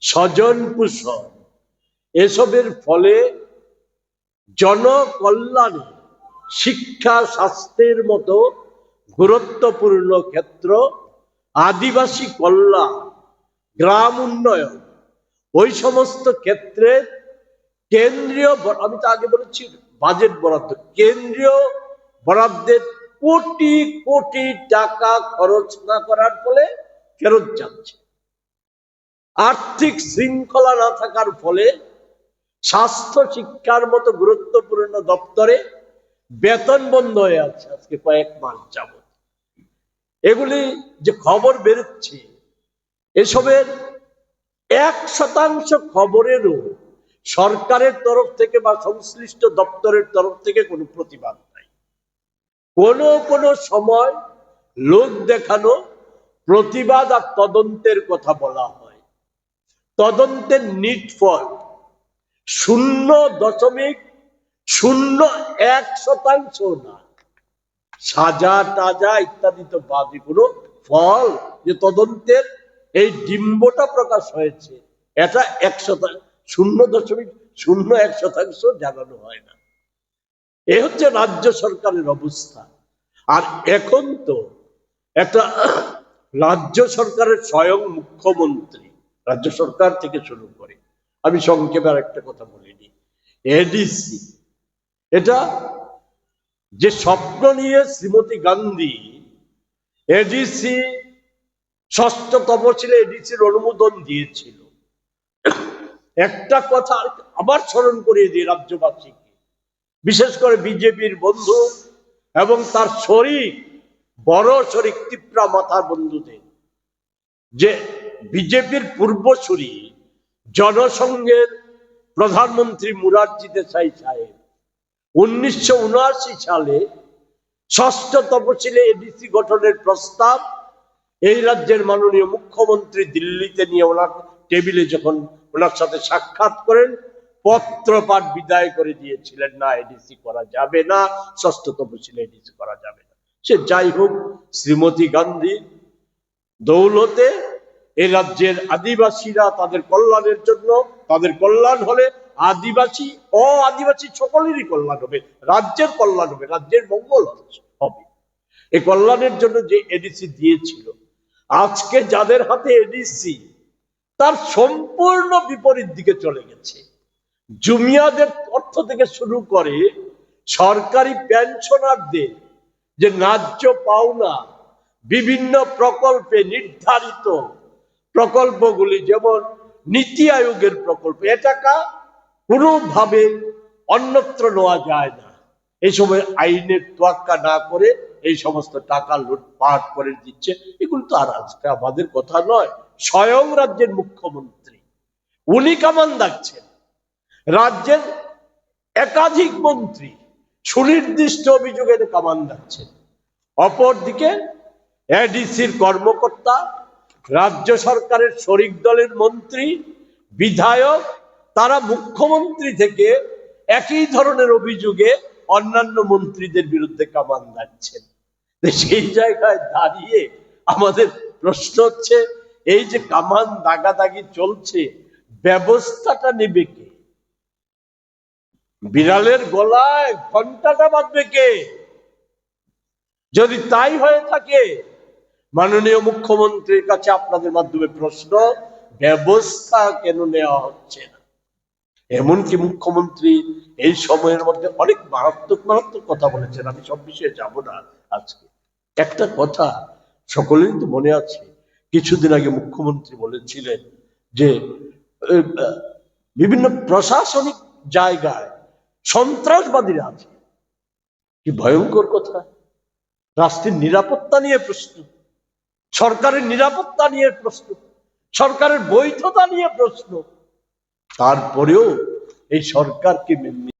স্বজন পোষণ এসবের ফলে জনকল্যাণে শিক্ষা স্বাস্থ্যের মতো গুরুত্বপূর্ণ ক্ষেত্র, আদিবাসী কল্যাণ, গ্রাম উন্নয়ন, ওই সমস্ত ক্ষেত্রে কেন্দ্রীয়, আমি তো আগে বলেছি বাজেট বরাদ্দ, কেন্দ্রীয় বরাদ্দের কোটি কোটি টাকা খরচ না করার ফলে ফেরত যাচ্ছে। আর্থিক শৃঙ্খলা না থাকার ফলে স্বাস্থ্য শিক্ষার মতো গুরুত্বপূর্ণ দপ্তরে বেতন বন্ধ হয়ে আছে আজকে কয়েক মাস যাবত। এগুলি যে খবর বেরোচ্ছে, এসবের 1% খবরেরও সরকারের তরফ থেকে বা সংশ্লিষ্ট দপ্তরের তরফ থেকে কোনো প্রতিবাদ নাই। কোনো সময় লোক দেখানো প্রতিবাদ আর তদন্তের কথা বলা হয়। তদন্তের নিটফল 0.01% না, সাজা টাজা ইত্যাদি তো বাদে কোনো ফল যে তদন্তের এই ডিম্বটা প্রকাশ হয়েছে এটা 0.01% জানানো হয় না। এ হচ্ছে রাজ্য সরকারের অবস্থা। আর এখন তো একটা রাজ্য সরকারের স্বয়ং মুখ্যমন্ত্রী, রাজ্য সরকার থেকে শুরু করে, আমি সংক্ষেপে আর একটা কথা বলিনি, এডিসি, এটা যে স্বপ্ন নিয়ে শ্রীমতী গান্ধী এডিসি ষষ্ঠ তফসিলে এডিসির অনুমোদন দিয়েছিল, একটা কথা আবার স্মরণ করিয়ে দিয়ে রাজ্যবাসীকে, বিশেষ করে বিজেপির বন্ধু এবং তার শরিক, বড় শরিক তিপ্রা মাথার বন্ধুদের, যে বিজেপির পূর্বসূরি জনসংঘের প্রধানমন্ত্রী মুরারজি দেশাই সাহেব 1979 সালে ষষ্ঠ তফসিলে এডিসি গঠনের প্রস্তাব এই রাজ্যের মাননীয় মুখ্যমন্ত্রী দিল্লিতে নিয়ে ওনার টেবিলে যখন ওনার সাথে সাক্ষাৎ করেন, পত্র পাঠ বিদায় করে দিয়েছিলেন, না এডিসি করা যাবে না, ষষ্ঠ তফসিলে এডিসি করা যাবে না। সে যাই হোক, শ্রীমতী গান্ধী দৌলতে এই রাজ্যের আদিবাসীরা তাদের কল্যাণের জন্য, তাদের কল্যাণ হলে আদিবাসী আদিবাসী সকলেরই কল্যাণ হবে, রাজ্যের কল্যাণ হবে, রাজ্যের মঙ্গল হবে। এই কল্যাণের জন্য যে এডিসি দিয়েছিল, আজকে যাদের হাতে এডিসি তার সম্পূর্ণ বিপরীত দিকে চলে গেছে। জুমিয়াদের অর্থ থেকে শুরু করে সরকারি পেনশনারদের যে ন্যায্য পাওনা, বিভিন্ন প্রকল্পে নির্ধারিত প্রকল্পগুলি, যেমন নীতি আয়োগের প্রকল্প, এ টাকা কোনোভাবে অন্যত্র নেওয়া যায় না। এই সময় আইনের তোয়াক্কা না করে এই সমস্ত টাকা লুটপাট করে দিচ্ছে। এগুলো তো আর আজকে আমাদের কথা নয়, স্বয়ং রাজ্যের মুখ্যমন্ত্রী উনি কামান দাগছেন। রাজ্যের একাধিক মন্ত্রী সুনির্দিষ্ট অভিযোগের কামান দাগছেন। অপরদিকে এডিসির কর্মকর্তা, রাজ্য সরকারের শরিক দলের মন্ত্রী, বিধায়ক, তারা মুখ্যমন্ত্রী থেকে একই ধরনের অভিযোগে অন্যান্য মন্ত্রীদের বিরুদ্ধে কামান দাগছেন। সেই জায়গায় দাঁড়িয়ে আমাদের প্রশ্ন হচ্ছে, এই যে কামান দাগাদাগি চলছে, ব্যবস্থাটা নেবে কে? বিড়ালের গলায় ঘন্টাটা বাঁধবে কে? যদি তাই হয়ে থাকে, মাননীয় মুখ্যমন্ত্রীর কাছে আপনাদের মাধ্যমে প্রশ্ন, ব্যবস্থা কেন নেওয়া হচ্ছে না? এমনকি মুখ্যমন্ত্রী এই সময়ের মধ্যে অনেক মারাত্মক কথা বলেছেন, আমি সব বিষয়ে যাব না আজকে। একটা কথা সকলেরই তো মনে আছে, কিছুদিন আগে মুখ্যমন্ত্রী বলেছিলেন যে বিভিন্ন প্রশাসনিক জায়গায় সন্ত্রাসবাদীরা আছে। কি ভয়ঙ্কর কথা! রাষ্ট্রের নিরাপত্তা নিয়ে প্রশ্ন, সরকারের নিরাপত্তা নিয়ে প্রশ্ন, সরকারের বৈধতা নিয়ে প্রশ্ন, তারপরেও এই সরকারকে মেনে